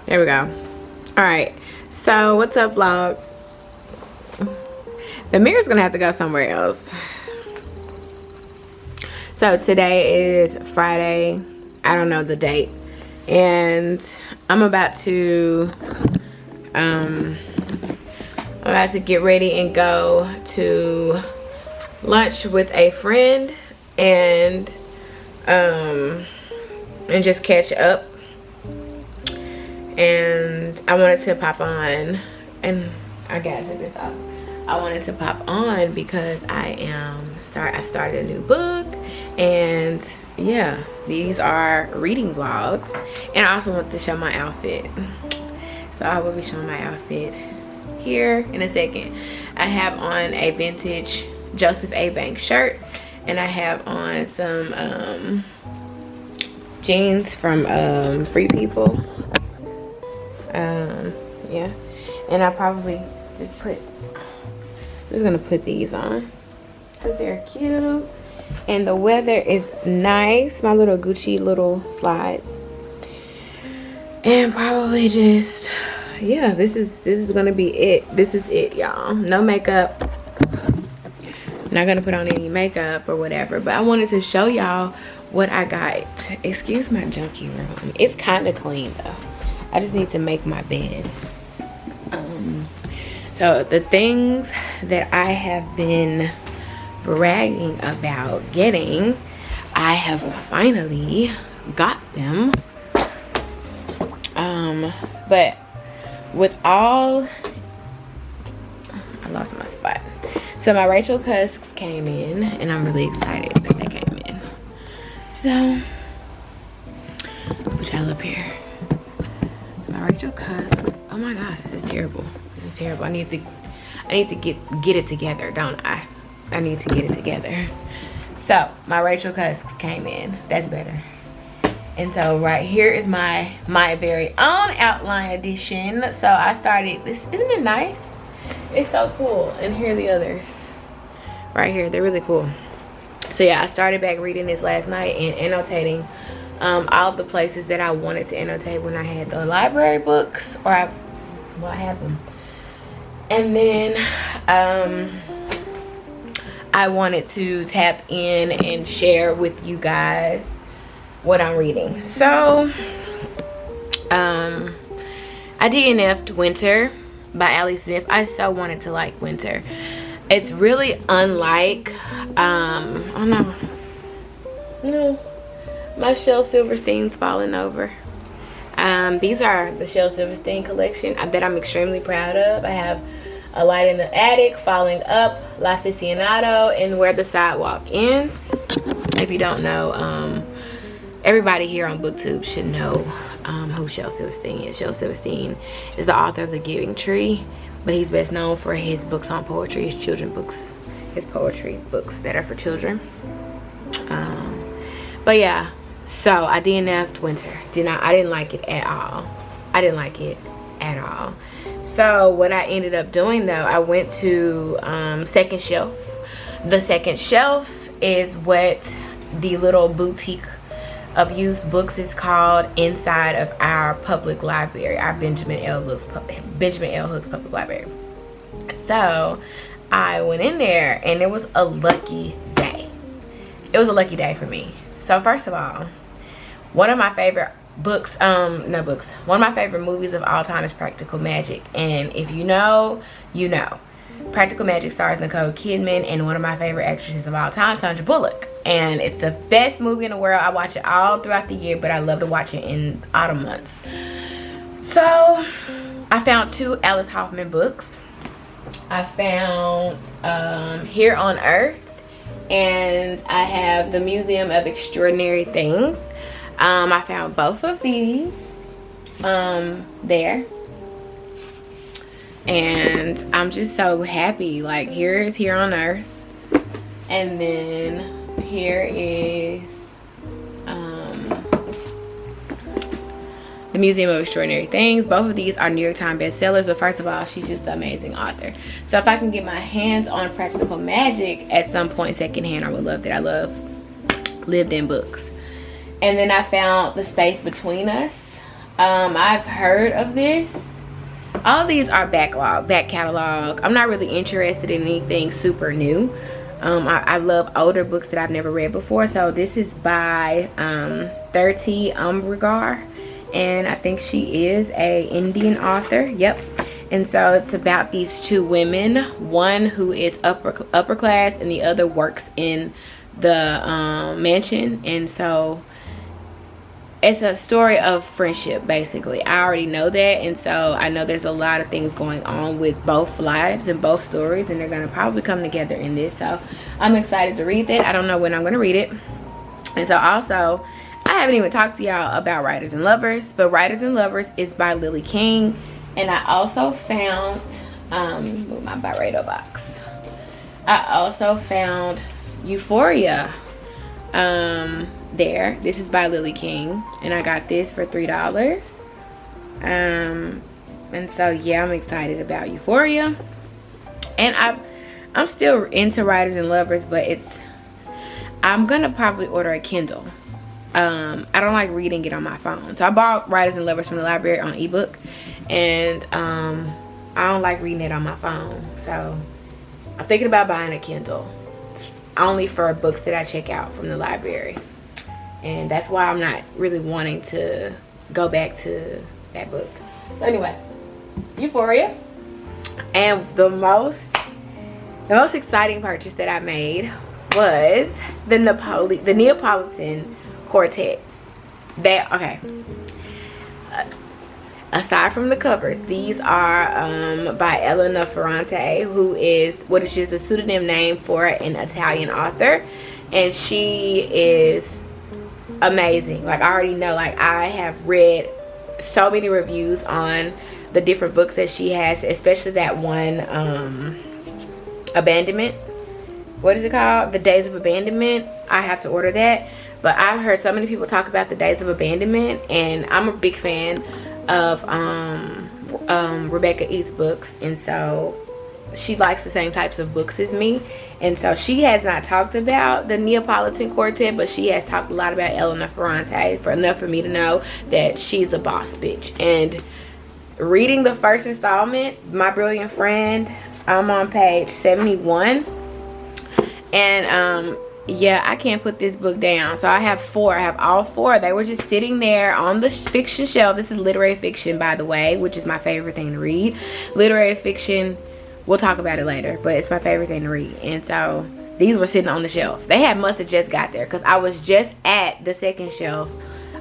There we go. All right, so what's up, vlog? The mirror's gonna have to go somewhere else. So today is Friday. I don't know the date, and I'm about to get ready and go to lunch with a friend and just catch up. And I wanted to pop on, and I gotta take this off. I wanted to pop on because I started a new book, and yeah, these are reading vlogs. And I also want to show my outfit, so I will be showing my outfit here in a second. I have on a vintage Joseph A. Banks shirt, and I have on some jeans from Free People. Yeah, and I probably I'm just gonna put these on because they're cute and the weather is nice. My little Gucci little slides, and probably just, yeah, this is gonna be it. This is it, y'all. No makeup, not gonna put on any makeup or whatever, but I wanted to show y'all what I got. Excuse my junky room, it's kind of clean though. I just need to make my bed. So the things that I have been bragging about getting, I have finally got them. But with all, I lost my spot. So my Rachel Cusks came in, and I'm really excited that they came in. So put y'all up here. My Rachel Cusks. Oh my god, this is terrible. This is terrible. I need to get it together, don't I? I need to get it together. So my Rachel Cusks came in. That's better. And so right here is my very own outline edition. So I started this. Isn't it nice? It's so cool. And here are the others. Right here, they're really cool. So yeah, I started back reading this last night and annotating all the places that I wanted to annotate when I had the library books, or I had them. And then I wanted to tap in and share with you guys what I'm reading. So I DNF'd Winter by Allie Smith. I so wanted to like Winter. It's really unlike oh no, my Shel Silverstein's falling over. These are the Shel Silverstein collection that I'm extremely proud of. I have A Light in the Attic, Falling Up, L'Aficionado, and Where the Sidewalk Ends. If you don't know, everybody here on BookTube should know who Shel Silverstein is. Shel Silverstein is the author of The Giving Tree, but he's best known for his books on poetry, his children books, his poetry books that are for children. But yeah, so I DNF'd Winter. I didn't like it at all. I didn't like it at all. So what I ended up doing though, I went to Second Shelf. The Second Shelf is what the little boutique of used books is called inside of our public library, our Benjamin L. Hooks Public Library. So I went in there and it was a lucky day. It was a lucky day for me. So first of all, one of my favorite books, one of my favorite movies of all time is Practical Magic. And if you know, you know. Practical Magic stars Nicole Kidman and one of my favorite actresses of all time, Sandra Bullock. And it's the best movie in the world. I watch it all throughout the year, but I love to watch it in autumn months. So I found 2 Alice Hoffman books. I found Here on Earth, and I have The Museum of Extraordinary Things. I found both of these there, and I'm just so happy. Like, here is Here on Earth, and then here is The Museum of Extraordinary Things. Both of these are New York Times bestsellers, but first of all, she's just an amazing author. So if I can get my hands on Practical Magic at some point secondhand, I would love that. I love lived in books. And then I found The Space Between Us I've heard of this. All of these are back catalog. I'm not really interested in anything super new. I love older books that I've never read before. So this is by 30 Umbrigar, and I think she is a Indian author. Yep. And so it's about these two women, one who is upper class and the other works in the mansion. And so it's a story of friendship, basically. I already know that, and so I know there's a lot of things going on with both lives and both stories, and they're gonna probably come together in this. So I'm excited to read that. I don't know when I'm gonna read it. And so also, I haven't even talked to y'all about Writers and Lovers, but Writers and Lovers is by Lily King. And I also found move my Byredo box. I also found Euphoria there. This is by Lily King, and I got this for $3. And so yeah, I'm excited about Euphoria. And I'm still into Writers and Lovers, but I'm gonna probably order a Kindle. I don't like reading it on my phone, so I bought Writers and Lovers from the library on ebook, and I don't like reading it on my phone, so I'm thinking about buying a Kindle only for books that I check out from the library. And that's why I'm not really wanting to go back to that book. So anyway, Euphoria. And the most exciting purchase that I made was the Neapolitan quartets. Aside from the covers, these are by Elena Ferrante, who is what is just a pseudonym name for an Italian author, and she is amazing. Like, I already know, like, I have read so many reviews on the different books that she has, especially that one Abandonment. What is it called? The Days of Abandonment. I have to order that. But I've heard so many people talk about the Days of Abandonment, and I'm a big fan of Rebecca East's books, and so she likes the same types of books as me. And so she has not talked about the Neapolitan Quartet, but she has talked a lot about Elena Ferrante, for enough for me to know that she's a boss bitch. And reading the first installment, My Brilliant Friend, I'm on page 71, and yeah, I can't put this book down. So I have four. I have all four. They were just sitting there on the fiction shelf. This is literary fiction, by the way, which is my favorite thing to read. Literary fiction, we'll talk about it later, but it's my favorite thing to read. And so these were sitting on the shelf. They must have just got there, because I was just at the second shelf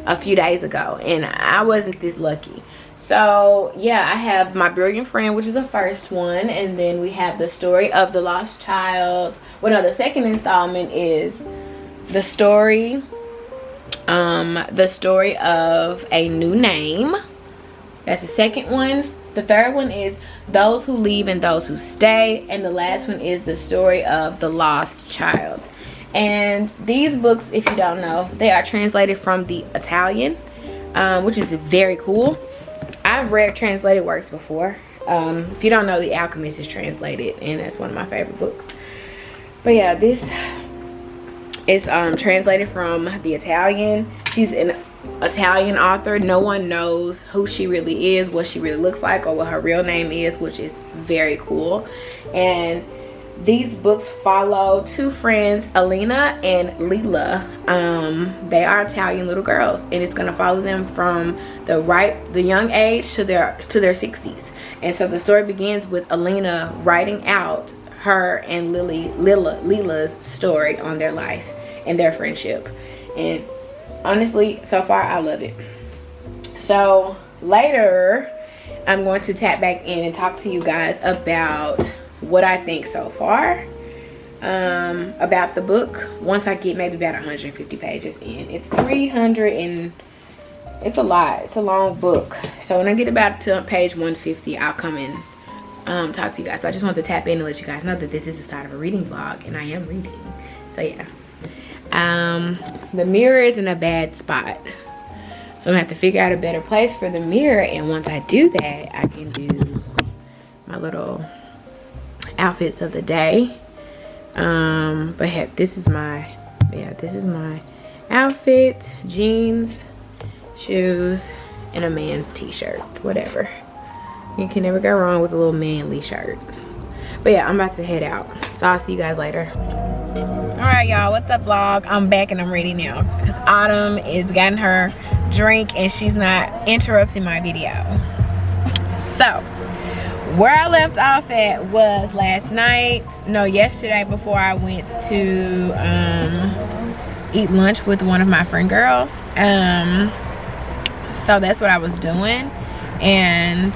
a few days ago, and I wasn't this lucky. So yeah, I have My Brilliant Friend, which is the first one, and then we have The Story of the Lost Child. Well, no, the second installment is the story of a New Name. That's the second one. The third one is Those Who Leave and Those Who Stay, and the last one is The Story of the Lost Child. And these books, if you don't know, they are translated from the Italian, which is very cool. I've read translated works before. If you don't know, The Alchemist is translated, and that's one of my favorite books. But yeah, this is translated from the Italian. She's an Italian author. No one knows who she really is, what she really looks like, or what her real name is, which is very cool. And these books follow two friends, Alina and Lila. They are Italian little girls, and it's gonna follow them from the young age to their 60s. And so the story begins with Alina writing out her and Lila's story on their life and their friendship. And honestly, so far I love it. So later I'm going to tap back in and talk to you guys about what I think so far about the book once I get maybe about 150 pages in. It's 300 and it's a lot. It's a long book. So when I get about to page 150, I'll come and talk to you guys. So I just want to tap in and let you guys know that this is the start of a reading vlog, and I am reading. So yeah, the mirror is in a bad spot, so I'm gonna have to figure out a better place for the mirror. And once I do that, I can do my little outfits of the day. But yeah, this is my outfit: jeans, shoes, and a man's t-shirt. Whatever. You can never go wrong with a little manly shirt. But yeah, I'm about to head out. So I'll see you guys later. Alright y'all, what's up vlog? I'm back and I'm ready now. Because Autumn is getting her drink and she's not interrupting my video. So, where I left off at was yesterday before I went to eat lunch with one of my friend girls. So that's what I was doing. And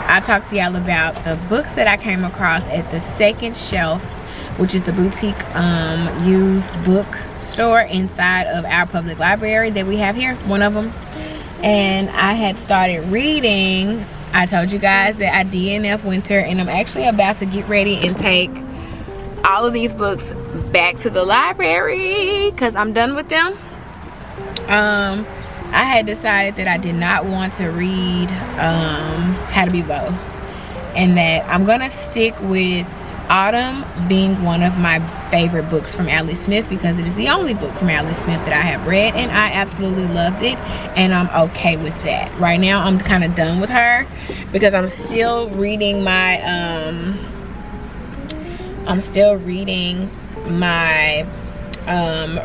I talked to y'all about the books that I came across at the Second Shelf, which is the boutique used book store inside of our public library that we have here, one of them. And I had started reading. I told you guys that I DNF winter, and I'm actually about to get ready and take all of these books back to the library because I'm done with them. I had decided that I did not want to read How to Be Both, and that I'm gonna stick with Autumn being one of my favorite books from Allie Smith, because it is the only book from Allie Smith that I have read and I absolutely loved it, and I'm okay with that. Right now I'm kind of done with her because I'm still reading my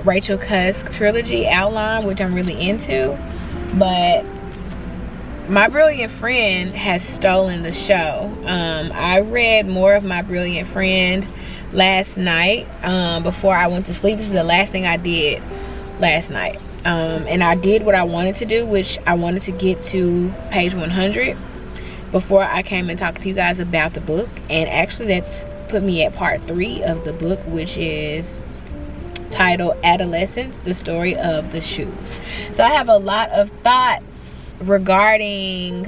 Rachel Cusk trilogy outline, which I'm really into. But My Brilliant Friend has stolen the show. I read more of My Brilliant Friend last night before I went to sleep. This is the last thing I did last night. And I did what I wanted to do, which I wanted to get to page 100 before I came and talked to you guys about the book. And actually that's put me at part 3 of the book, which is titled Adolescence, the Story of the Shoes. So I have a lot of thoughts regarding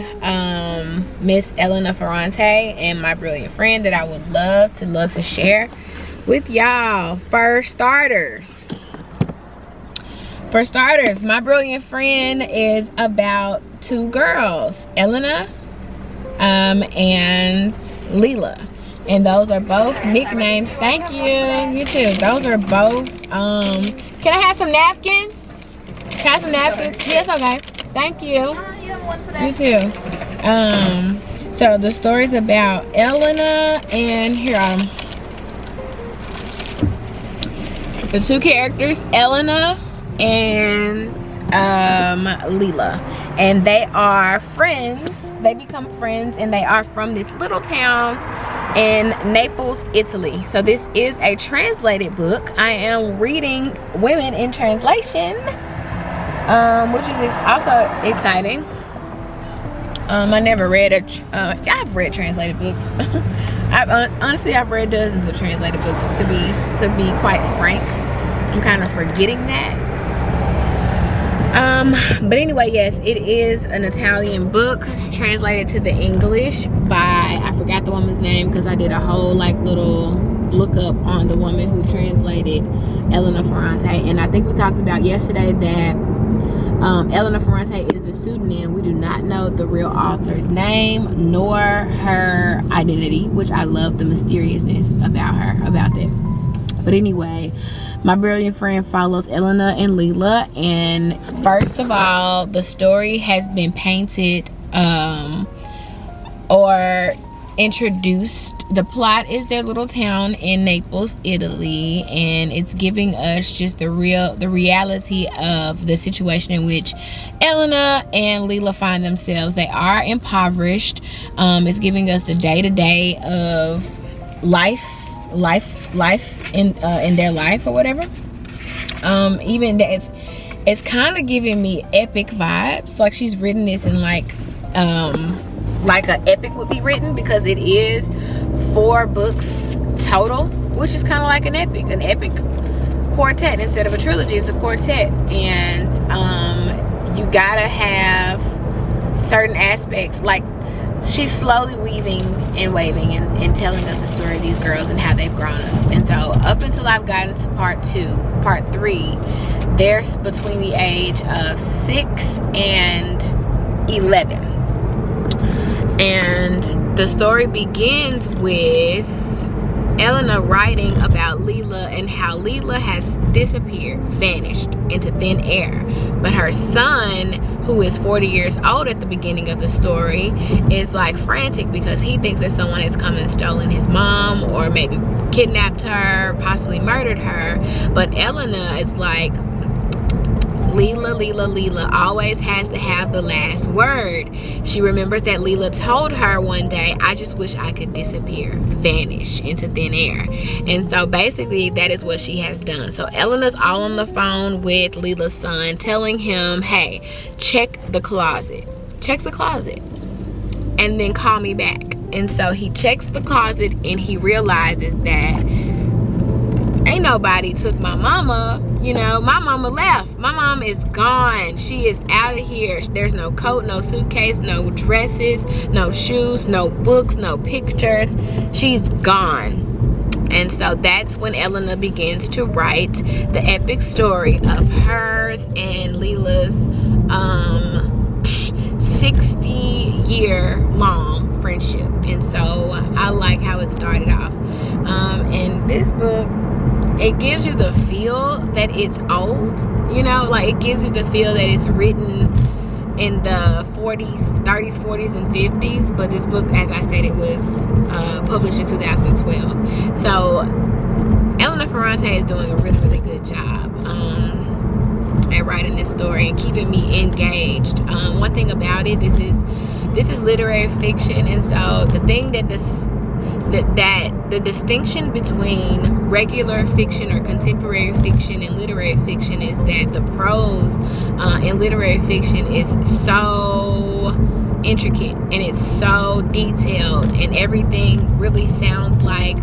Miss Elena Ferrante and My Brilliant Friend that I would love to share with y'all. For starters, My Brilliant Friend is about 2 girls, Elena and Leela. And those are both nicknames. Thank you. You too. Those are both. Can I have some napkins? Can I have some napkins? Yes, okay. Thank you. You too. So the story's about Elena and the 2 characters, Elena and Leela, and they are friends. They become friends, and they are from this little town in Naples, Italy. So this is a translated book. I am reading Women in Translation, which is also exciting. I never read I've read translated books. Honestly, I've read dozens of translated books, to be quite frank. I'm kind of forgetting that. But anyway, yes, it is an Italian book translated to the English by, I forgot the woman's name because I did a whole little look up on the woman who translated Elena Ferrante. And I think we talked about yesterday that Elena Ferrante is the pseudonym. We do not know the real author's name nor her identity, which I love the mysteriousness about that. But anyway, My Brilliant Friend follows Elena and Leela, and first of all, the story has been painted or introduced. The plot is their little town in Naples, Italy, and it's giving us just the reality of the situation in which Elena and Leela find themselves. They are impoverished. It's giving us the day-to-day of life in their life or whatever. Even that it's kind of giving me epic vibes, like she's written this in like an epic would be written, because it is 4 books total, which is kind of like an epic quartet. Instead of a trilogy, it's a quartet. And you gotta have certain aspects, like she's slowly weaving and waving and telling us the story of these girls and how they've grown up. And so up until I've gotten to part 3, they're between the age of 6 and 11. And the story begins with Elena writing about Leela and how Leela has disappeared, vanished into thin air. But her son, who is 40 years old at the beginning of the story, is like frantic because he thinks that someone has come and stolen his mom, or maybe kidnapped her, possibly murdered her. But Elena is like, Leela always has to have the last word. She remembers that Leela told her one day, I just wish I could disappear, vanish into thin air. And so basically that is what she has done. So Elena's all on the phone with Leela's son, telling him, hey, check the closet, and then call me back. And so he checks the closet and he realizes that ain't nobody took my mama. You know, my mama left. My mom is gone. She is out of here. There's no coat, no suitcase, no dresses, no shoes, no books, no pictures. She's gone. And so that's when Elena begins to write the epic story of hers and Leela's 60-year-long friendship. And so I like how it started off. And this book, it gives you the feel that it's old, you know, like it gives you the feel that it's written in the 40s, 30s, 40s, and 50s. But this book, as I said, it was published in 2012. So Elena Ferrante is doing a really good job at writing this story and keeping me engaged. One thing about it, this is literary fiction, and so the thing that the distinction between regular fiction or contemporary fiction and literary fiction is that the prose in literary fiction is so intricate and it's so detailed, and everything really sounds like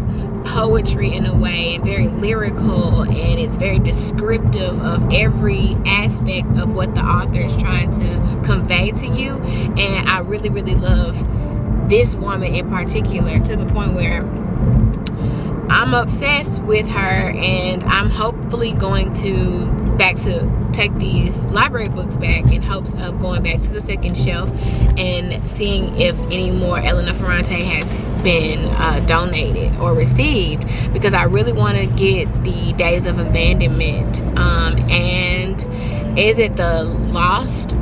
poetry in a way, and very lyrical, and it's very descriptive of every aspect of what the author is trying to convey to you. And I really love this woman in particular, to the point where I'm obsessed with her, and I'm hopefully going to take these library books back in hopes of going back to the second shelf and seeing if any more Elena Ferrante has been donated or received, because I really want to get the Days of Abandonment and is it the Lost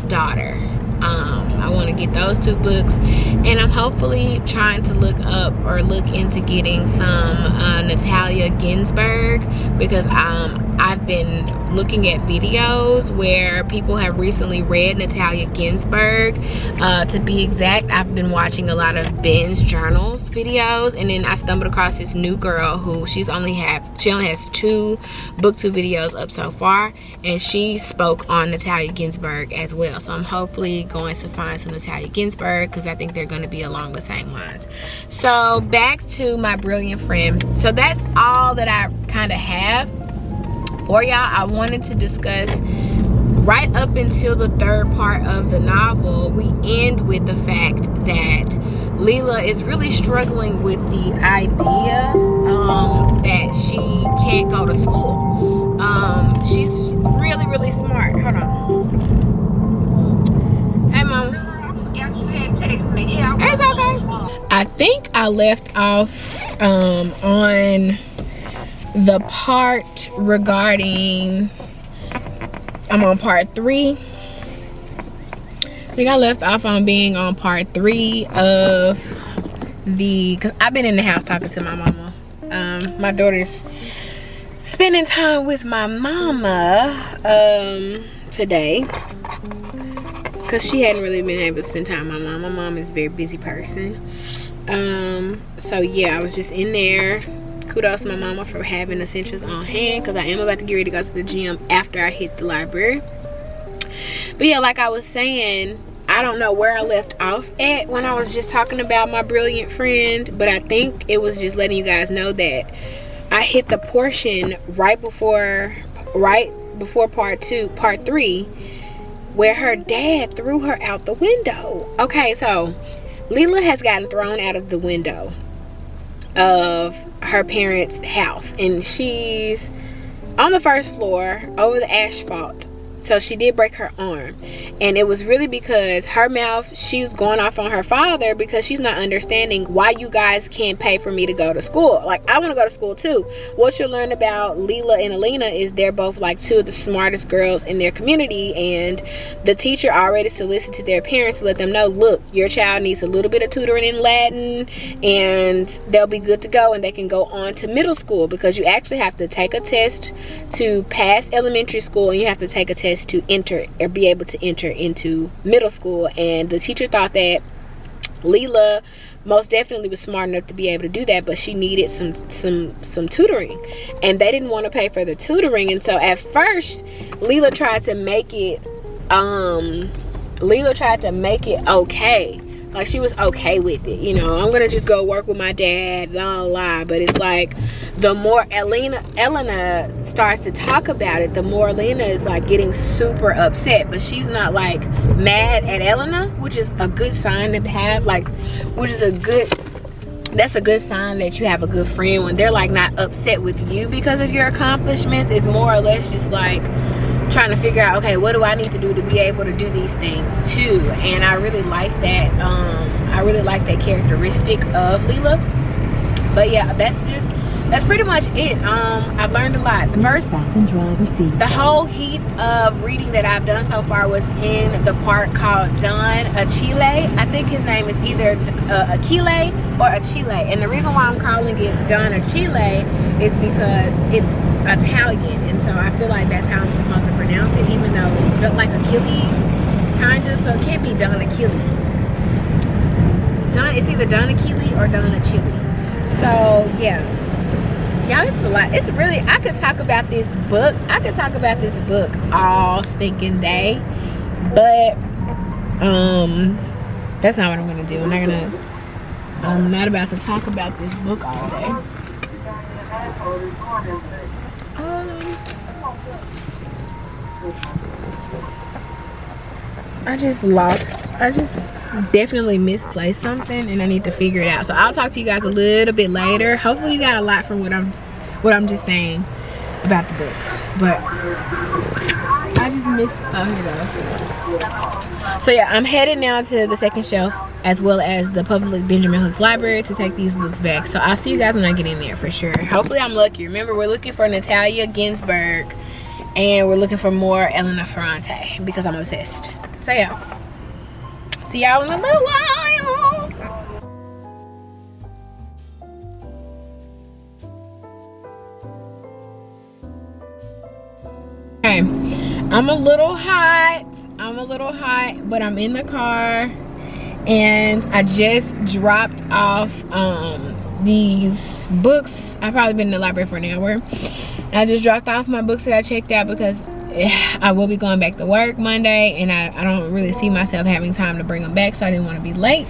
Daughter. I want to get those two books, and I'm hopefully trying to look into getting some Natalia Ginsburg, because I've been looking at videos where people have recently read Natalia Ginsburg. To be exact, I've been watching a lot of Ben's Journals videos, and then I stumbled across this new girl who she only has 2 booktube videos up so far, and she spoke on Natalia Ginsburg as well. So I'm hopefully going to find some Natalia Ginsburg, because I think they're going to be along the same lines. So back to my brilliant friend. So that's all that I kind of have for y'all. I wanted to discuss right up until the 3rd part of the novel. We end with the fact that Leela is really struggling with the idea that she can't go to school. She's really smart. Hold on. Hey, Mom. It's okay. I think I left off on the part regarding, I'm on part 3. I think I left off on being on part 3 of because I've been in the house talking to my mama. My daughter's spending time with my mama today, because she hadn't really been able to spend time with my mom. My mom is a very busy person. So yeah, I was just in there. Kudos to my mama for having essentials on hand, because I am about to get ready to go to the gym after I hit the library. But yeah, like I was saying, I don't know where I left off at when I was just talking about my brilliant friend, but I think it was just letting you guys know that I hit the portion right before part 3, where her dad threw her out the window. Okay, so Leela has gotten thrown out of the window of her parents' house, and she's on the 1st floor over the asphalt, so she did break her arm, and it was really because her mouth, she was going off on her father because she's not understanding why you guys can't pay for me to go to school. Like, I want to go to school too. What you'll learn about Leela and Alina is they're both like two of the smartest girls in their community, and the teacher already solicited their parents to let them know, look, your child needs a little bit of tutoring in Latin and they'll be good to go, and they can go on to middle school, because you actually have to take a test to pass elementary school, and you have to take a test to enter or be able to enter into middle school. And the teacher thought that Leela most definitely was smart enough to be able to do that, but she needed some tutoring, and they didn't want to pay for the tutoring. And so at first Leela tried to make it okay. Like, she was okay with it, you know, I'm gonna just go work with my dad, blah, blah, blah. But it's like, the more Elena starts to talk about it, the more Elena is like getting super upset. But she's not like mad at Elena, which is a good sign to have, like, that's a good sign that you have a good friend, when they're like not upset with you because of your accomplishments. It's more or less just like trying to figure out, okay, what do I need to do to be able to do these things too. And I really like that. I really like that characteristic of Leela. But yeah, that's pretty much it. I've learned a lot. The whole heap of reading that I've done so far was in the part called Don Achille. I think his name is either Achille or Achille, and the reason why I'm calling it Don Achille is because it's Italian, and so I feel like that's how I'm supposed to pronounce it, even though it's spelled like Achilles, kind of. So it can't be Don Achille. It's either Don Achille or Don Achille. So yeah, y'all, it's a lot. It's really, I could talk about this book all stinking day, but that's not what I'm gonna do. I'm not about to talk about this book all day. I just definitely misplaced something, and I need to figure it out. So I'll talk to you guys a little bit later. Hopefully you got a lot from what I'm just saying about the book. But I just missed, oh, here it goes. So yeah, I'm headed now to the second shelf, as well as the public Benjamin Hooks library, to take these books back. So I'll see you guys when I get in there for sure. Hopefully I'm lucky. Remember, we're looking for Natalia Ginsburg, and we're looking for more Elena Ferrante, because I'm obsessed. So yeah, see y'all in a little while. Okay, I'm a little hot, but I'm in the car, and I just dropped off these books. I've probably been in the library for an hour. I just dropped off my books that I checked out, because I will be going back to work Monday, and I don't really see myself having time to bring them back, so I didn't want to be late.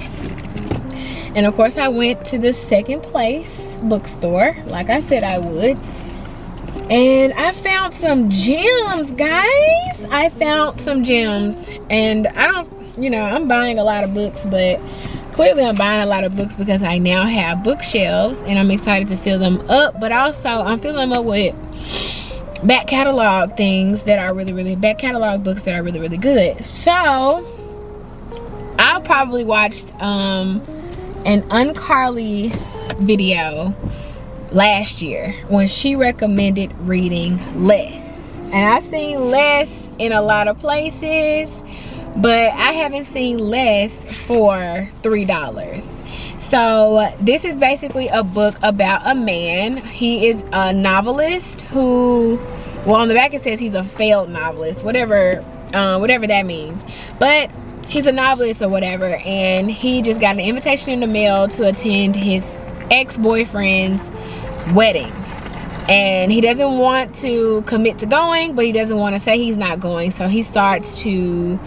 And of course I went to the Second Place bookstore, like I said I would, and I found some gems, guys. I found some gems, and I don't, you know, I'm buying a lot of books, but clearly I'm buying a lot of books because I now have bookshelves, and I'm excited to fill them up. But also I'm filling them up with back catalog things that are back catalog books that are really good. So I probably watched an Uncarly video last year when she recommended reading Less, and I've seen Less in a lot of places, but I haven't seen Less for $3. So this is basically a book about a man. He is a novelist who, well, on the back it says he's a failed novelist, whatever that means, but he's a novelist or whatever, and he just got an invitation in the mail to attend his ex-boyfriend's wedding, and he doesn't want to commit to going, but he doesn't want to say he's not going. So he starts to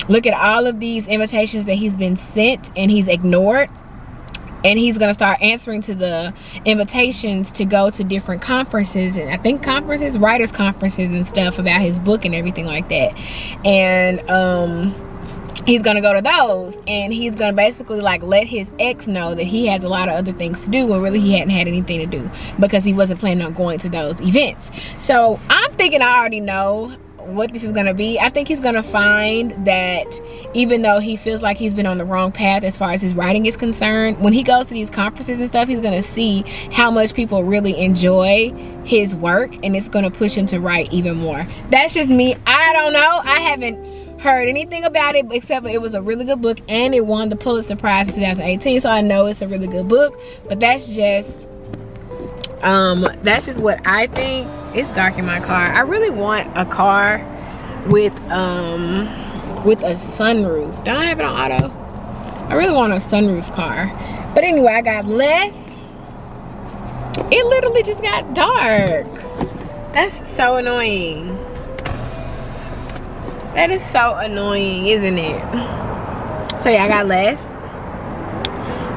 look at all of these invitations that he's been sent and he's ignored, and he's gonna start answering to the invitations to go to different conferences, and I think writers conferences and stuff about his book and everything like that. And he's gonna go to those, and he's gonna basically like let his ex know that he has a lot of other things to do when really he hadn't had anything to do, because he wasn't planning on going to those events. So I'm thinking I already know what this is gonna be. I think he's gonna find that even though he feels like he's been on the wrong path as far as his writing is concerned, when he goes to these conferences and stuff, he's gonna see how much people really enjoy his work, and it's gonna push him to write even more. That's just me. I don't know. I haven't heard anything about it except for it was a really good book and it won the Pulitzer Prize in 2018, so I know it's a really good book. But that's just what I think. It's dark in my car. I really want a car with a sunroof. Don't I have it on auto? I really want a sunroof car. But anyway, I got less. It literally just got dark. That's so annoying. That is so annoying, isn't it? So yeah, I got less.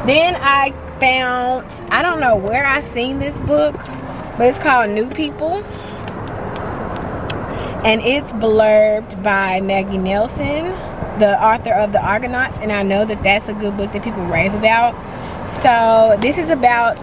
Then I found, I don't know where I seen this book, but it's called New People. And it's blurbed by Maggie Nelson, the author of The Argonauts. And I know that that's a good book that people rave about. So this is about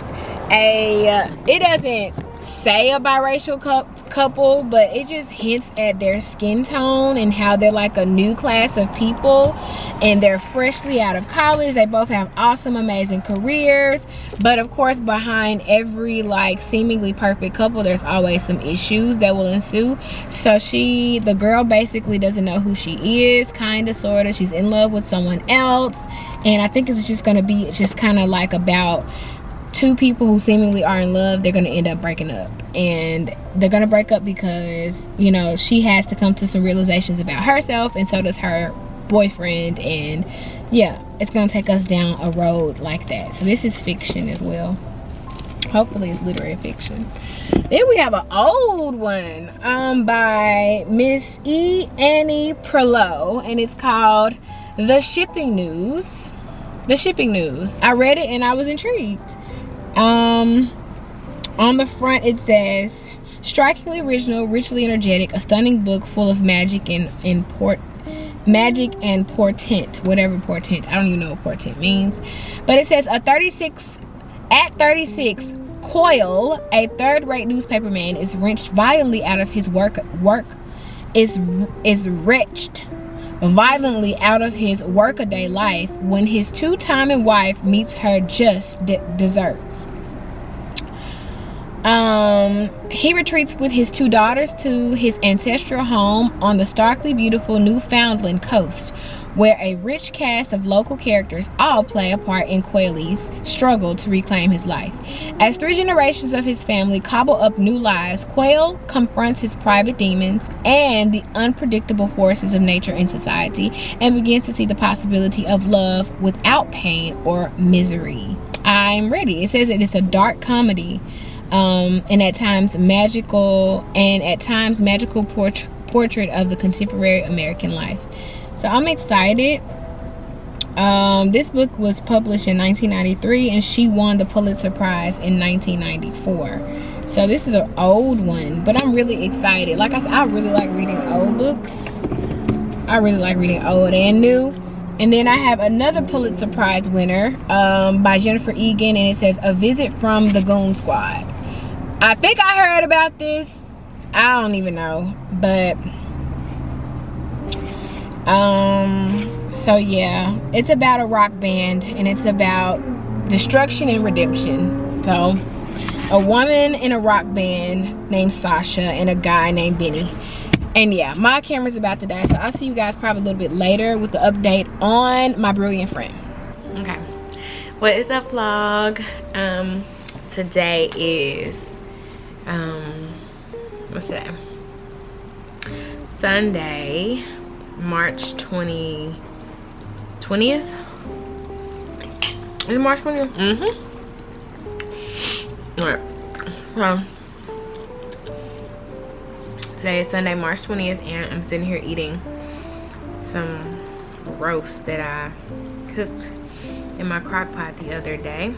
it doesn't say a biracial couple, but it just hints at their skin tone and how they're like a new class of people, and they're freshly out of college. They both have awesome, amazing careers, but of course behind every like seemingly perfect couple, there's always some issues that will ensue. So the girl basically doesn't know who she is, kind of, sort of. She's in love with someone else, and I think it's just gonna be just kind of like about two people who seemingly are in love. They're gonna end up breaking up, and they're gonna break up because, you know, she has to come to some realizations about herself, and so does her boyfriend. And yeah, it's gonna take us down a road like that. So this is fiction as well. Hopefully it's literary fiction. Then we have an old one by Miss E. Annie Perlow, and it's called The Shipping News. The Shipping News. I read it and I was intrigued. On the front it says, strikingly original, richly energetic, a stunning book full of magic and portent, whatever portent, I don't even know what portent means. But it says, at 36, Coyle, a third-rate newspaperman, is wrenched violently out of his wretched violently out of his workaday life when his two-timing wife meets her just deserts. He retreats with his two daughters to his ancestral home on the starkly beautiful Newfoundland coast, where a rich cast of local characters all play a part in Quayle's struggle to reclaim his life. As three generations of his family cobble up new lives, Quayle confronts his private demons and the unpredictable forces of nature and society, and begins to see the possibility of love without pain or misery. I'm ready. It says that it's a dark comedy, and at times magical portrait of the contemporary American life. So I'm excited. This book was published in 1993, and she won the Pulitzer Prize in 1994. So this is an old one, but I'm really excited. Like I said, I really like reading old books. I really like reading old and new. And then I have another Pulitzer Prize winner by Jennifer Egan, and it says, A Visit from the Goon Squad. I think I heard about this. I don't even know, but so yeah, it's about a rock band, and it's about destruction and redemption. So a woman in a rock band named Sasha and a guy named Benny. And yeah, my camera's about to die, so I'll see you guys probably a little bit later with the update on my brilliant friend. Okay, what is up, vlog? Today is what's that? Sunday, March 20th. Is it March 20th? Alright. So today is Sunday, March 20th, and I'm sitting here eating some roast that I cooked in my crock pot the other day.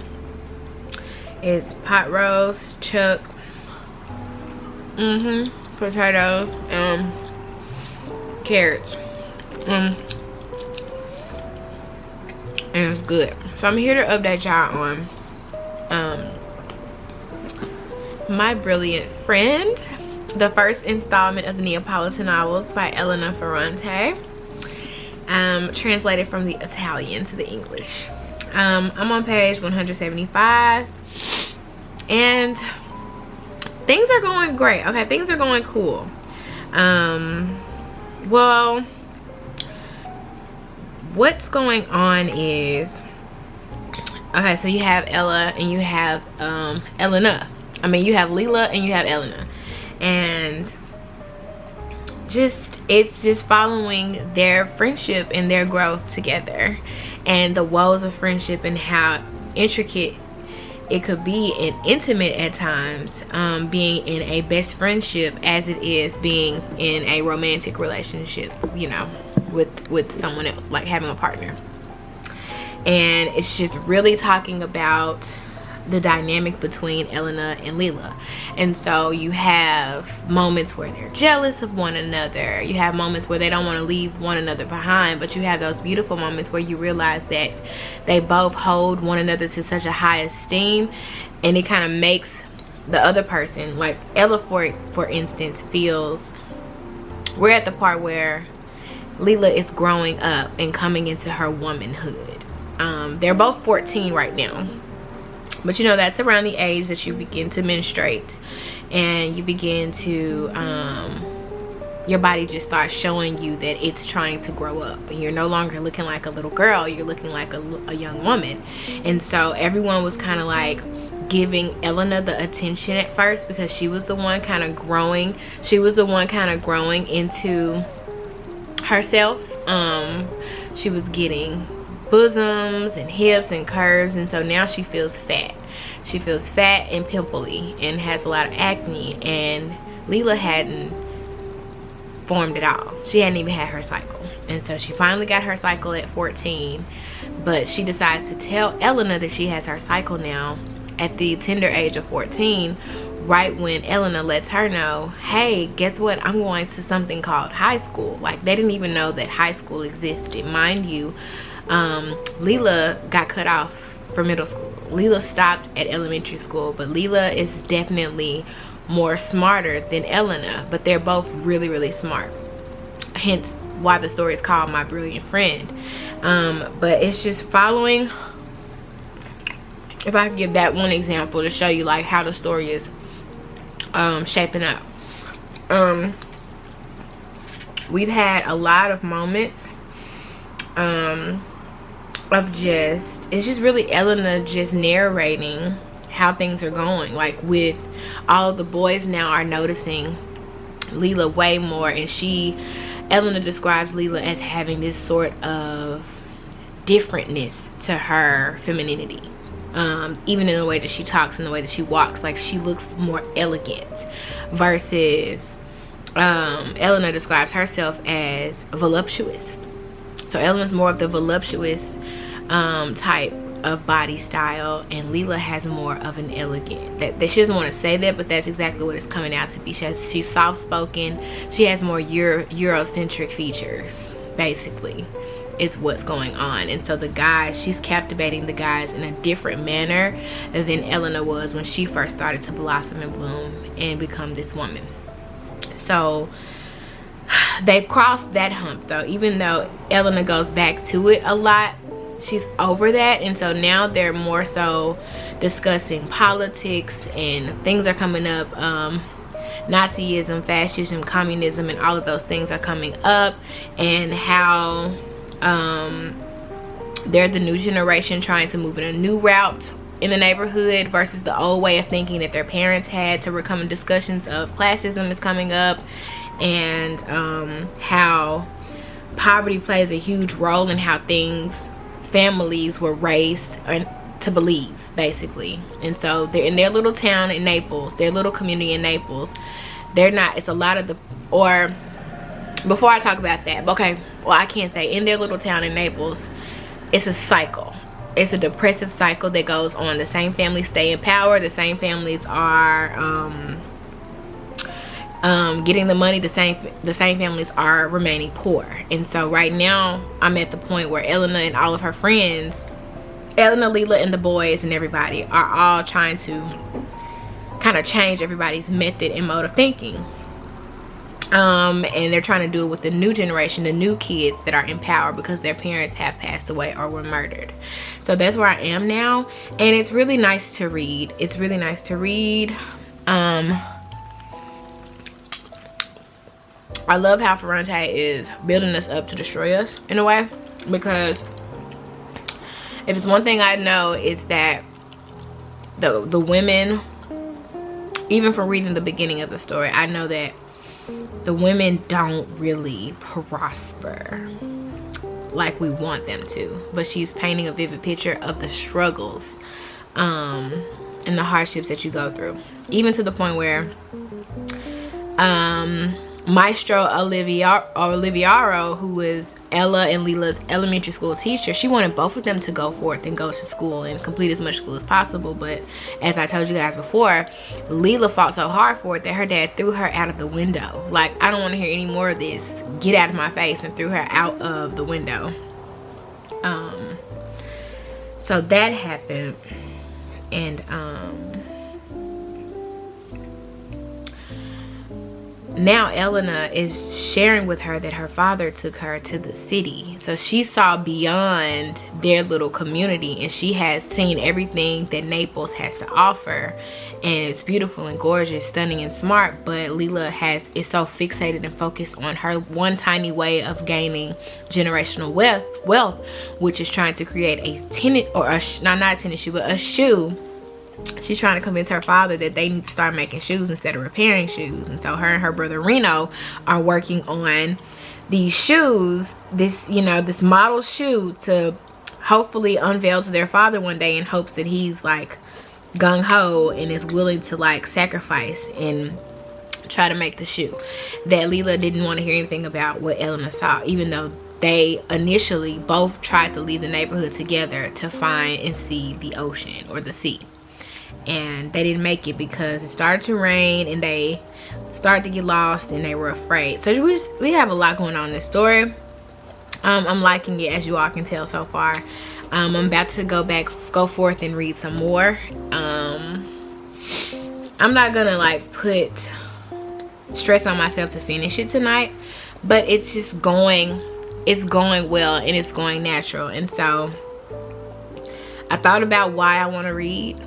It's pot roast, chuck, potatoes, carrots. and it's good. So I'm here to update y'all on My Brilliant Friend, the first installment of the Neapolitan novels by Elena Ferrante, translated from the Italian to the English. I'm on page 175, and things are going great. Okay, things are going cool. Well, what's going on is, okay, so you have Ella and you have Elena. I mean, you have Leela and you have Elena, and it's just following their friendship and their growth together, and the woes of friendship and how intricate it could be and intimate at times, being in a best friendship as it is being in a romantic relationship, you know, with someone else, like having a partner. And it's just really talking about the dynamic between Elena and Leela. And so you have moments where they're jealous of one another, you have moments where they don't want to leave one another behind, but you have those beautiful moments where you realize that they both hold one another to such a high esteem, and it kind of makes the other person, like Ella for instance, feels, we're at the part where Leela is growing up and coming into her womanhood. They're both 14 right now, but you know, that's around the age that you begin to menstruate, and you begin to your body just starts showing you that it's trying to grow up, and you're no longer looking like a little girl, you're looking like a young woman. And so everyone was kind of like giving Elena the attention at first, because she was the one kind of growing into herself. She was getting bosoms and hips and curves, and so now she feels fat. She feels fat and pimply and has a lot of acne, and Leela hadn't formed at all. She hadn't even had her cycle, and so she finally got her cycle at 14, but she decides to tell Elena that she has her cycle now at the tender age of 14, right when Elena lets her know, hey, guess what, I'm going to something called high school. Like, they didn't even know that high school existed. Mind you, Leela got cut off for middle school. Leela stopped at elementary school, but Leela is definitely more smarter than Elena, but they're both really, really smart, hence why the story is called My Brilliant Friend. But it's just following, if I could give that one example to show you like how the story is shaping up. We've had a lot of moments of just, it's just really Elena just narrating how things are going. Like, with all of the boys now are noticing Leela way more, and Elena describes Leela as having this sort of differentness to her femininity, even in the way that she talks and the way that she walks. Like, she looks more elegant, versus Elena describes herself as voluptuous. So Elena's more of the voluptuous type of body style, and Leela has more of an elegant, that she doesn't want to say that, but that's exactly what it's coming out to be. She's soft-spoken, she has more Eurocentric features, basically, is what's going on. And so the guys, she's captivating the guys in a different manner than Elena was when she first started to blossom and bloom and become this woman. So they've crossed that hump though, even though Elena goes back to it a lot. She's over that, and so now they're more so discussing politics, and things are coming up. Nazism, fascism, communism, and all of those things are coming up, and how they're the new generation trying to move in a new route in the neighborhood versus the old way of thinking that their parents had. So we're coming, discussions of classism is coming up, and how poverty plays a huge role in how families were raised to believe, basically. And so they're in their little town in Naples, their little community in Naples. It's a lot of the, or before I talk about that, okay, well, I can't say in their little town in Naples, it's a cycle. It's a depressive cycle that goes on. The same families stay in power, the same families are getting the money, the same families are remaining poor. And so right now I'm at the point where Elena and all of her friends, Elena, Leela, and the boys and everybody are all trying to kind of change everybody's method and mode of thinking. And they're trying to do it with the new generation, the new kids that are in power because their parents have passed away or were murdered. So that's where I am now, and it's really nice to read. It's really nice to read. I love how Ferrante is building us up to destroy us in a way, because if it's one thing I know, it's that the women, even from reading the beginning of the story, I know that the women don't really prosper like we want them to. But she's painting a vivid picture of the struggles and the hardships that you go through, even to the point where Maestro Oliviero, who was Ella and Leela's elementary school teacher, she wanted both of them to go forth and go to school and complete as much school as possible. But as I told you guys before, Leela fought so hard for it that her dad threw her out of the window. Like, I don't want to hear any more of this. Get out of my face, and threw her out of the window. So that happened. And now Elena is sharing with her that her father took her to the city. So she saw beyond their little community, and she has seen everything that Naples has to offer. And it's beautiful and gorgeous, stunning and smart. But Leela is so fixated and focused on her one tiny way of gaining generational wealth, which is trying to create a tennis, or not a tennis shoe, but a shoe. She's trying to convince her father that they need to start making shoes instead of repairing shoes. And so her and her brother Reno are working on these shoes, this model shoe, to hopefully unveil to their father one day, in hopes that he's like gung-ho and is willing to like sacrifice and try to make the shoe. That Leela didn't want to hear anything about what Elena saw, even though they initially both tried to leave the neighborhood together to find and see the ocean or the sea. And they didn't make it because it started to rain and they started to get lost and they were afraid. So we have a lot going on in this story. I'm liking it, as you all can tell so far. I'm about to go forth and read some more. I'm not gonna like put stress on myself to finish it tonight, but it's just going well and it's going natural. And so I thought about why I want to read.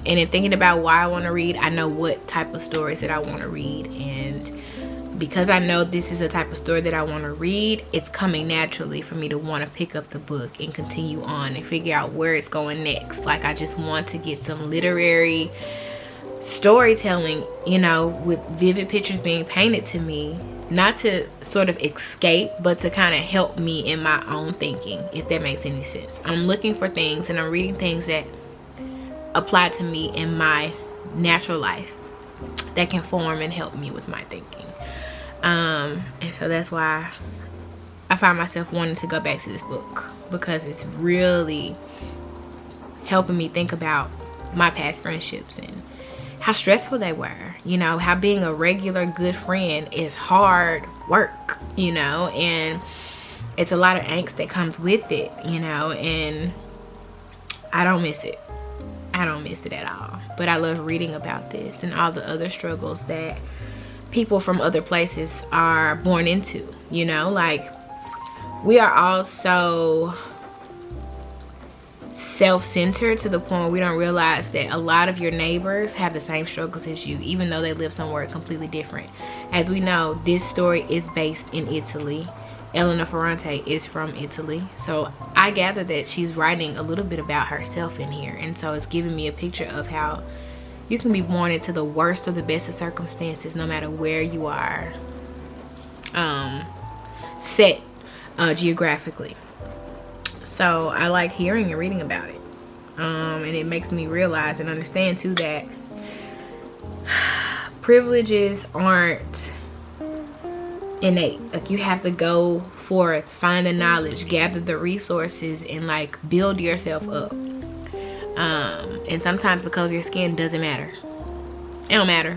And in thinking about why I want to read, I know what type of stories that I want to read. And because I know this is a type of story that I want to read, it's coming naturally for me to want to pick up the book and continue on and figure out where it's going next. Like, I just want to get some literary storytelling, with vivid pictures being painted to me. Not to sort of escape, but to kind of help me in my own thinking, if that makes any sense. I'm looking for things and I'm reading things that apply to me in my natural life that can form and help me with my thinking. And so that's why I find myself wanting to go back to this book, because it's really helping me think about my past friendships and how stressful they were, how being a regular good friend is hard work, and it's a lot of angst that comes with it, and I don't miss it. I don't miss it at all. But I love reading about this and all the other struggles that people from other places are born into. Like, we are all so self-centered to the point where we don't realize that a lot of your neighbors have the same struggles as you, even though they live somewhere completely different. As we know, this story is based in Italy. Elena Ferrante is from Italy, so I gather that she's writing a little bit about herself in here. And so it's giving me a picture of how you can be born into the worst or the best of circumstances, no matter where you are set geographically. So I like hearing and reading about it, and it makes me realize and understand too that privileges aren't innate. Like, you have to go forth, find the knowledge, gather the resources, and like build yourself up. And sometimes the color of your skin doesn't matter. It don't matter.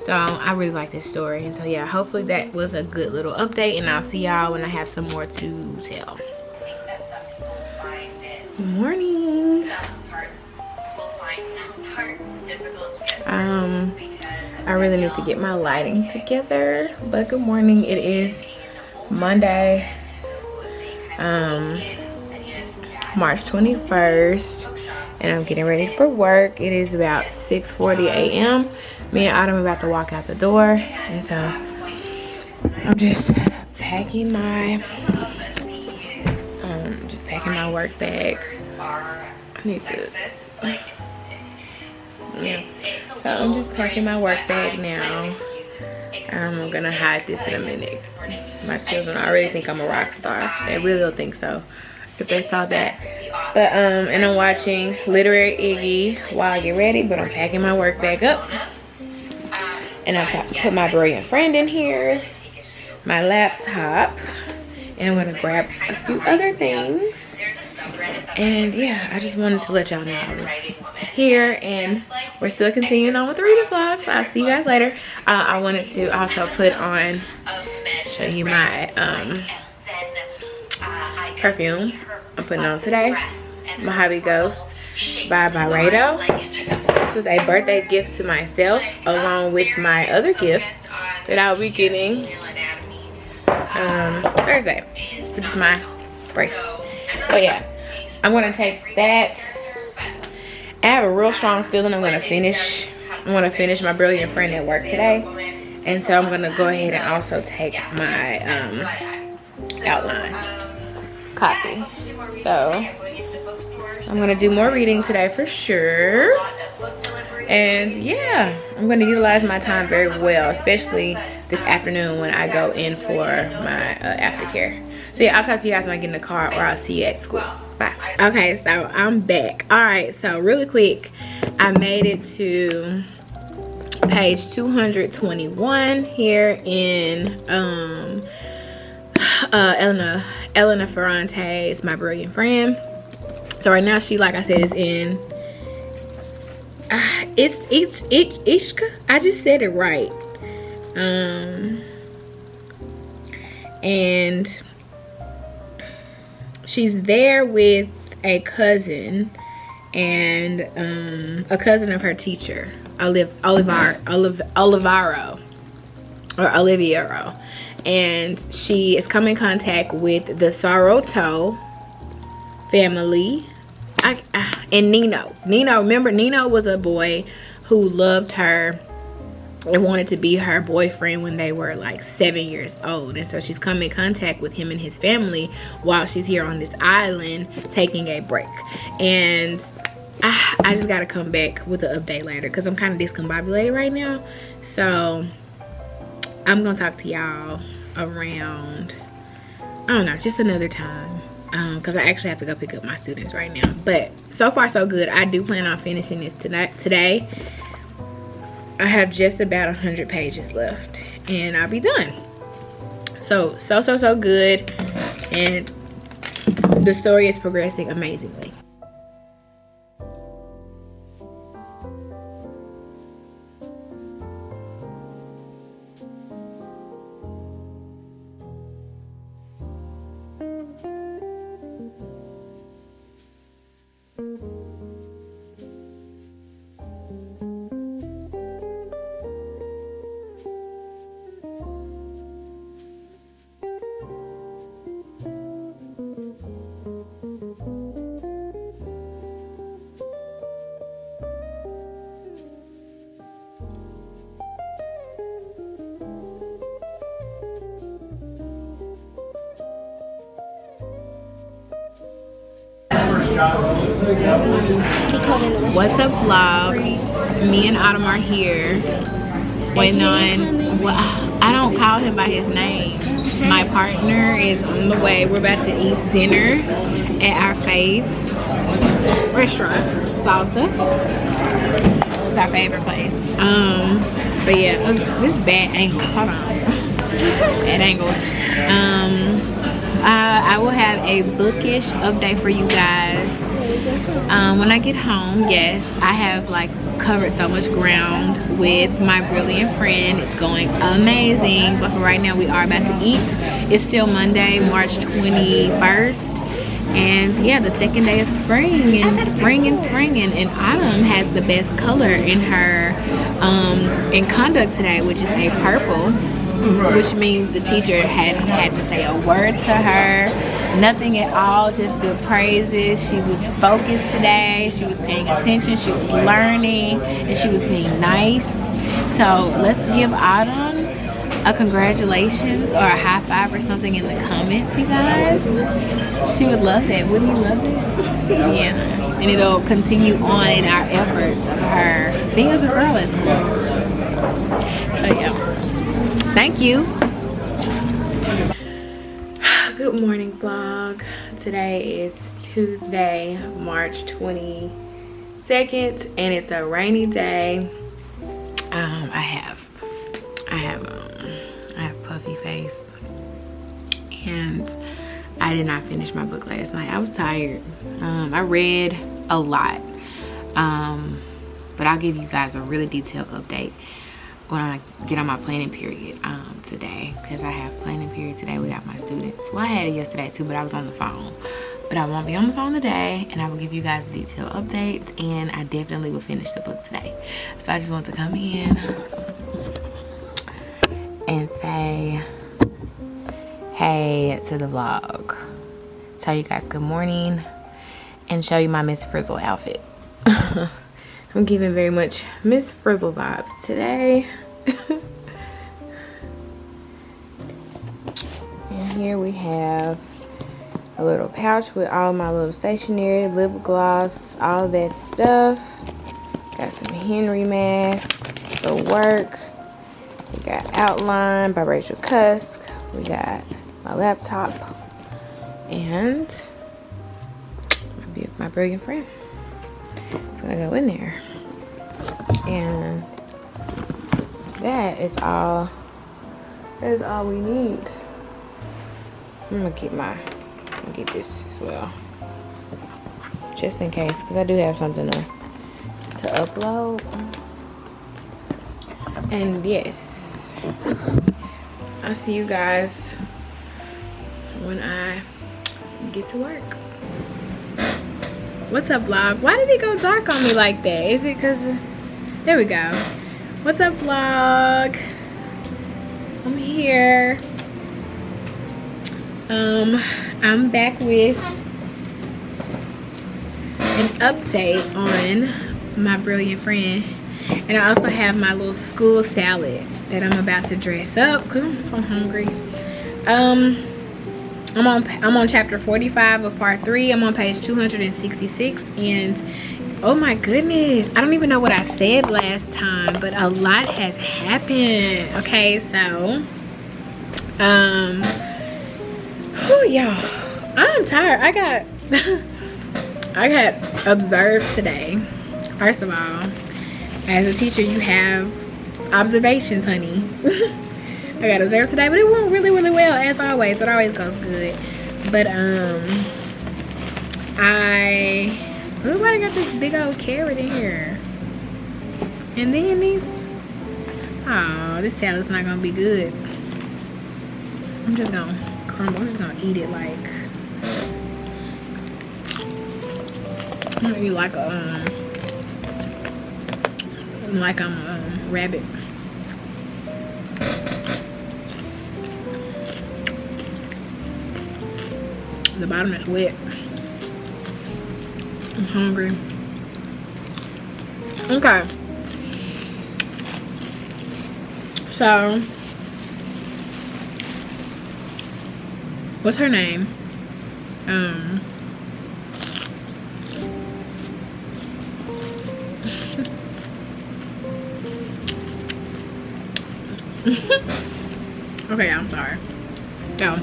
So I really like this story. And so yeah, hopefully that was a good little update, and I'll see y'all when I have some more to tell. Good morning. I really need to get my lighting together, but good morning. It is Monday, March 21st, and I'm getting ready for work. It is about 6:40 a.m. Me and Autumn are about to walk out the door, and so I'm just packing my work bag. I need to, yeah. So I'm just packing my work bag now. I'm gonna hide this in a minute. My children already think I'm a rock star. They really don't think so if they saw that. But and I'm watching Literary Iggy while I get ready, but I'm packing my work bag up. And I'm trying to put my brilliant friend in here, my laptop, and I'm gonna grab a few other things. And yeah, I just wanted to let y'all know I was here, and we're still continuing on with the reading vlog, so I'll see you guys later. I wanted to also put on, show you my perfume I'm putting on today, Mojave Ghost by Byredo. This was a birthday gift to myself, along with my other gift that I'll be getting Thursday, which is my bracelet. But yeah, I'm gonna take that. I have a real strong feeling I'm gonna finish my brilliant friend at work today, and so I'm gonna go ahead and also take my outline copy. So I'm gonna do more reading today for sure, and yeah, I'm gonna utilize my time very well, especially this afternoon when I go in for my aftercare. So yeah, I'll talk to you guys when I get in the car, or I'll see you at school. Bye. Okay, so I'm back. All right, so really quick, I made it to page 221 here in Elena Ferrante's My Brilliant Friend. So right now she, like I said, is in it's Ishka. I just said it right. And she's there with a cousin, and a cousin of her teacher, Oliviero, and she is come in contact with the Saroto family. And Nino, remember, Nino was a boy who loved her and wanted to be her boyfriend when they were like 7 years old, and so she's come in contact with him and his family while she's here on this island taking a break. And I just gotta come back with an update later because I'm kind of discombobulated right now, so I'm gonna talk to y'all around, I don't know, just another time, because I actually have to go pick up my students right now. But so far so good. I do plan on finishing this today. I have just about 100 pages left and I'll be done. So good, and the story is progressing amazingly. What's up, vlog? Me and Autumn are here waiting on, well, I don't call him by his name. My partner is on the way. We're about to eat dinner at our fave restaurant, Salsa. It's our favorite place. But yeah, this is bad angles. Hold on. Bad angles. I will have a bookish update for you guys when I get home, yes, I have like covered so much ground with my brilliant friend. It's going amazing, but for right now we are about to eat. It's still Monday, March 21st, and yeah, the second day of spring, and and Autumn has the best color in her in conduct today, which is a purple, which means the teacher hadn't had to say a word to her, nothing at all, just good praises. She was focused today, she was paying attention, she was learning, and she was being nice. So let's give Autumn a congratulations or a high five or something in the comments, you guys. She would love that. Wouldn't you love it? Yeah. And it'll continue on in our efforts of her being a good girl at school. So yeah. Thank you. Good morning, vlog. Today is Tuesday, March 22nd, and it's a rainy day. I have puffy face, and I did not finish my book last night. I was tired. I read a lot, but I'll give you guys a really detailed update when I get on my planning period today, because I have planning period today without my students. Well, I had it yesterday too, but I was on the phone. But I won't be on the phone today, and I will give you guys a detailed update, and I definitely will finish the book today. So I just want to come in and say hey to the vlog, tell you guys good morning, and show you my Miss Frizzle outfit. I'm giving very much Miss Frizzle vibes today. And here we have a little pouch with all my little stationery, lip gloss, all that stuff. Got some Henry masks for work. We got Outline by Rachel Cusk. We got my laptop and my brilliant friend. It's gonna go in there, and that is all we need. I'm gonna get this as well, just in case, because I do have something to upload. And yes, I'll see you guys when I get to work. What's up, vlog? Why did it go dark on me like that? Is it because there we go. What's up, vlog? I'm here. I'm back with an update on my brilliant friend, and I also have my little school salad that I'm about to dress up because I'm so hungry. I'm on chapter 45 of part 3. I'm on page 266, and oh my goodness, I don't even know what I said last time, but a lot has happened. Okay, so oh y'all, I'm tired. I got observed today. First of all, as a teacher, you have observations, honey. I got observed today, but it went really, really well, as always. It always goes good. But everybody got this big old carrot in here. And then these, oh, this salad's not gonna be good. I'm just gonna crumble. I'm just gonna eat it like I'm gonna eat like I'm a rabbit. The bottom is wet. I'm hungry. Okay. So, what's her name? Okay, I'm sorry. So,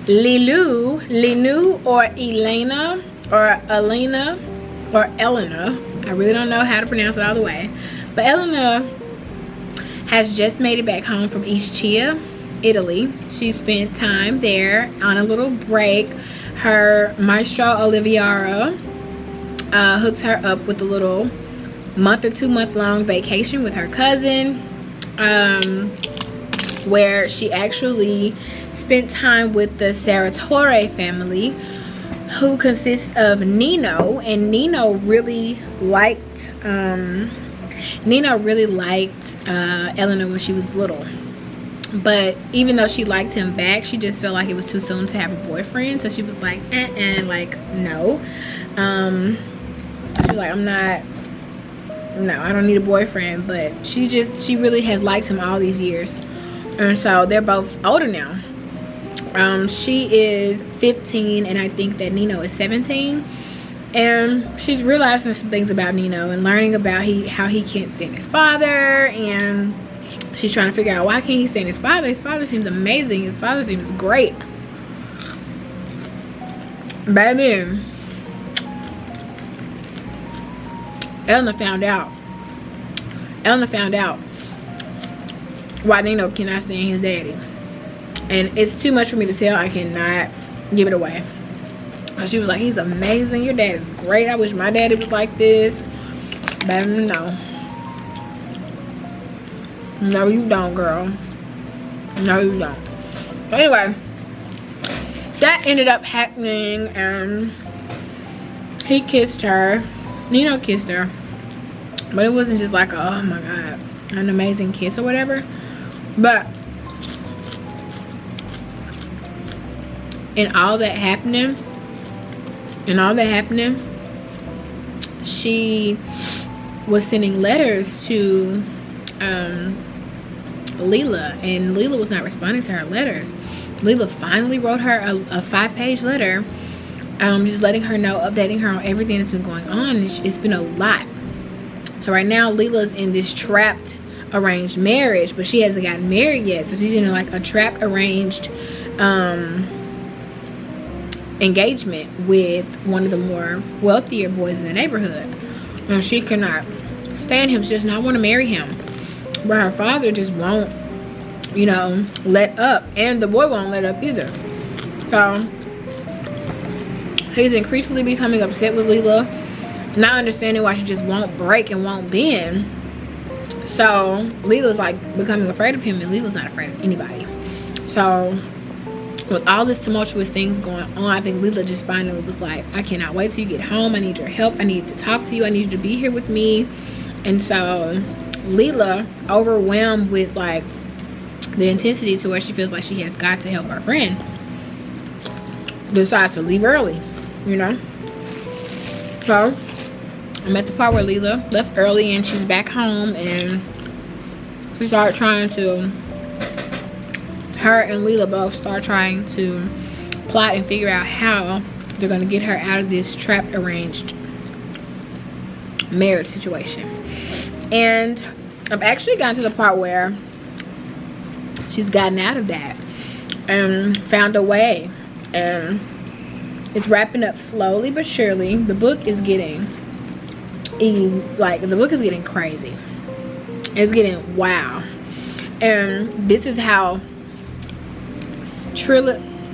Linu or Elena or Elena or Elena, I really don't know how to pronounce it all the way, but Elena has just made it back home from East Chia, Italy. She spent time there on a little break. Her maestro Oliviera hooked her up with a little month or 2 month long vacation with her cousin, where she actually spent time with the Serratore family, who consists of Nino. And Nino really liked Eleanor when she was little. But even though she liked him back, she just felt like it was too soon to have a boyfriend. So she was like, like, no. She was like, no, I don't need a boyfriend. But she really has liked him all these years. And so they're both older now. She is 15 and I think that Nino is 17. And she's realizing some things about Nino and learning about how he can't stand his father. And she's trying to figure out, why can't he stand his father? His father seems amazing. His father seems great. Baby, Eleanor found out why Nino cannot stand his daddy. And it's too much for me to tell. I cannot give it away. She was like, he's amazing. Your dad is great. I wish my daddy was like this. But no. No, you don't, girl. No, you don't. So anyway, that ended up happening, and he kissed her. Nino kissed her. But it wasn't just like, oh my God, an amazing kiss or whatever. But in all that happening, she was sending letters to Leela, and Leela was not responding to her letters. Leela finally wrote her a 5-page letter, just letting her know, updating her on everything that's been going on. It's been a lot. So right now Leela's in this trapped arranged marriage, but she hasn't gotten married yet. So she's in like a trapped arranged engagement with one of the more wealthier boys in the neighborhood, and she cannot stand him. She does not want to marry him, but her father just won't, you know, let up, and the boy won't let up either. So he's increasingly becoming upset with Leela, not understanding why she just won't break and won't bend. So Leela's like becoming afraid of him, and Leela's not afraid of anybody. So with all this tumultuous things going on, I think Leela just finally was like, I cannot wait till you get home. I need your help. I need to talk to you. I need you to be here with me. And so Leela, overwhelmed with like the intensity to where she feels like she has got to help her friend, decides to leave early, you know. So I'm at the part where Leela left early and she's back home, and she started trying to, her and Leela both start trying to plot and figure out how they're going to get her out of this trapped arranged marriage situation. And I've actually gotten to the part where she's gotten out of that and found a way, and it's wrapping up slowly but surely. The book is getting crazy. It's getting wow. And this is how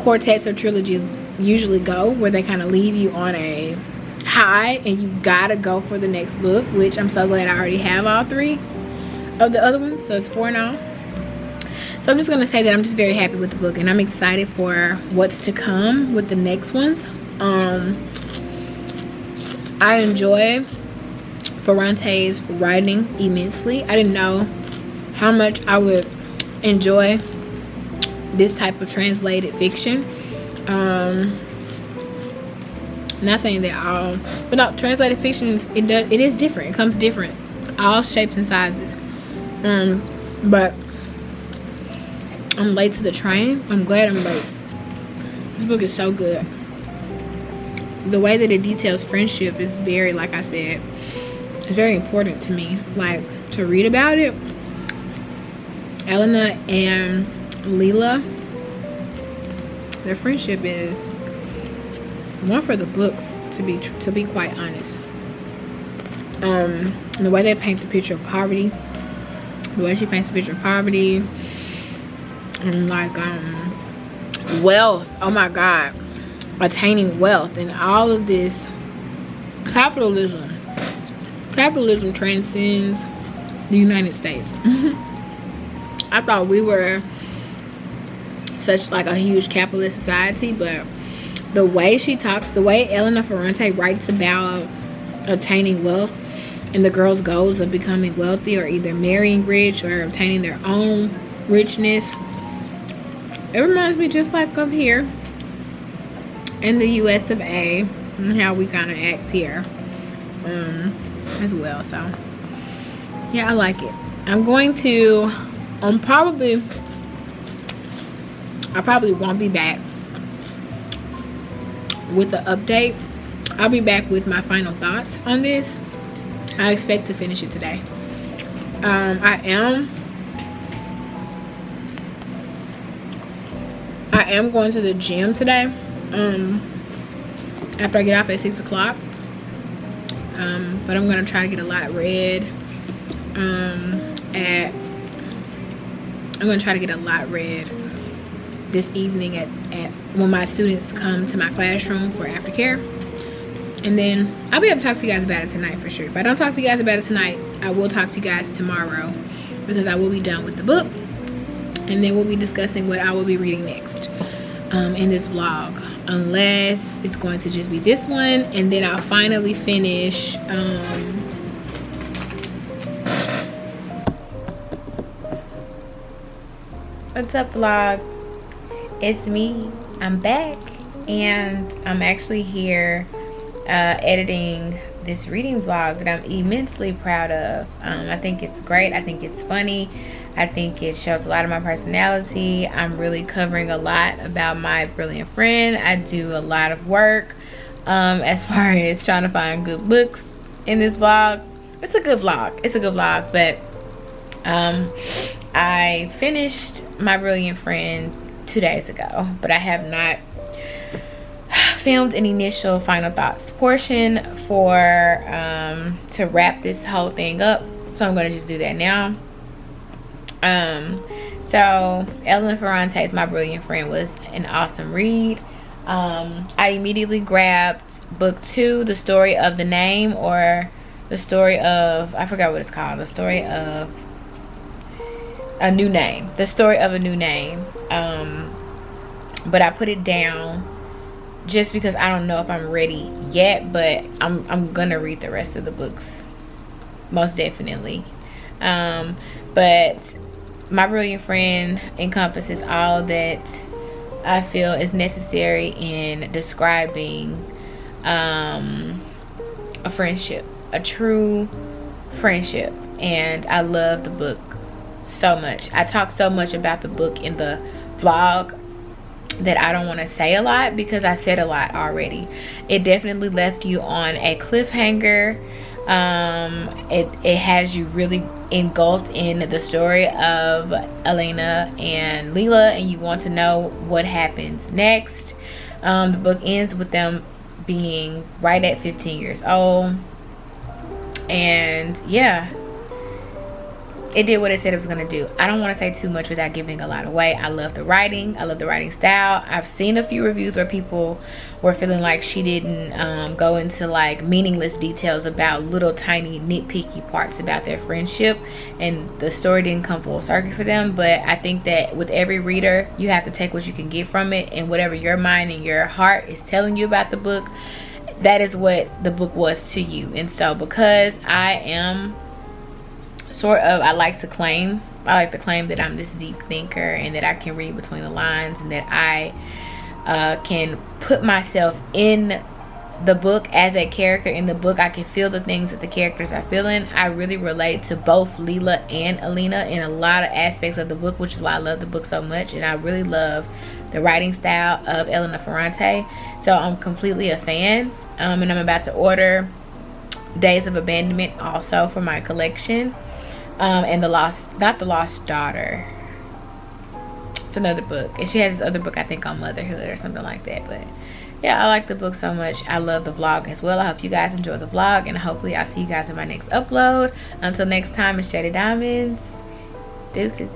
quartets or trilogies usually go, where they kind of leave you on a high and you gotta go for the next book, which I'm so glad I already have all 3 of the other ones, so it's 4 now. So I'm just gonna say that I'm just very happy with the book, and I'm excited for what's to come with the next ones. I enjoy Ferrante's writing immensely. I didn't know how much I would enjoy this type of translated fiction. Not saying they're all, but no, translated fiction it is different. It comes different, all shapes and sizes. But I'm late to the train. I'm glad I'm late. This book is so good. The way that it details friendship is very, like I said, it's very important to me. Like, to read about it. Eleanor and Leela, their friendship is one for the books, to be quite honest. And the way they paint the picture of poverty, the way she paints the picture of poverty, and like wealth. Oh my God, attaining wealth and all of this. Capitalism transcends the United States. I thought we were such like a huge capitalist society, but the way she talks, the way Elena Ferrante writes about attaining wealth and the girls' goals of becoming wealthy, or either marrying rich or obtaining their own richness, it reminds me just like of here in the US of A, and how we kind of act here as well. So yeah, I like it. I'm going to I probably won't be back with the update. I'll be back with my final thoughts on this. I expect to finish it today. I am going to the gym today after I get off at 6 o'clock. But I'm gonna try to get a lot read I'm gonna try to get a lot read this evening at when my students come to my classroom for aftercare, and then I'll be able to talk to you guys about it tonight for sure. If I don't talk to you guys about it tonight, I will talk to you guys tomorrow, because I will be done with the book, and then we'll be discussing what I will be reading next in this vlog, unless it's going to just be this one, and then I'll finally finish what's up, vlog? It's me. I'm back, and I'm actually here editing this reading vlog that I'm immensely proud of. I think it's great. I think it's funny. I think it shows a lot of my personality. I'm really covering a lot about my brilliant friend. I do a lot of work as far as trying to find good books in this vlog. It's a good vlog. It's a good vlog, but I finished my brilliant friend 2 days ago, but I have not filmed an initial final thoughts portion for to wrap this whole thing up, so I'm going to just do that now. So Elena Ferrante's My Brilliant Friend was an awesome read. I immediately grabbed book 2, The Story of the Name, or the story of, I forgot what it's called, The Story of a New Name. The Story of a New Name. But I put it down just because I don't know if I'm ready yet, but I'm gonna read the rest of the books, most definitely. But My Brilliant Friend encompasses all that I feel is necessary in describing a friendship, a true friendship. And I love the book so much. I talk so much about the book in the vlog that I don't want to say a lot, because I said a lot already. It definitely left you on a cliffhanger. It has you really engulfed in the story of Elena and Leela, and you want to know what happens next. The book ends with them being right at 15 years old, and yeah, it did what it said it was going to do. I don't want to say too much without giving a lot away. I love the writing. I love the writing style. I've seen a few reviews where people were feeling like she didn't go into like meaningless details about little tiny nitpicky parts about their friendship, and the story didn't come full circle for them. But I think that with every reader, you have to take what you can get from it, and whatever your mind and your heart is telling you about the book, that is what the book was to you. And so because I am I like to claim that I'm this deep thinker, and that I can read between the lines, and that I can put myself in the book as a character in the book. I can feel the things that the characters are feeling. I really relate to both Leela and Elena in a lot of aspects of the book, which is why I love the book so much. And I really love the writing style of Elena Ferrante, so I'm completely a fan. And I'm about to order Days of Abandonment also for my collection. And not the Lost Daughter, it's another book, and she has this other book, I think, on motherhood or something like that. But yeah, I like the book so much. I love the vlog as well. I hope you guys enjoy the vlog, and hopefully I'll see you guys in my next upload. Until next time, it's Jadeddiamonds. Deuces.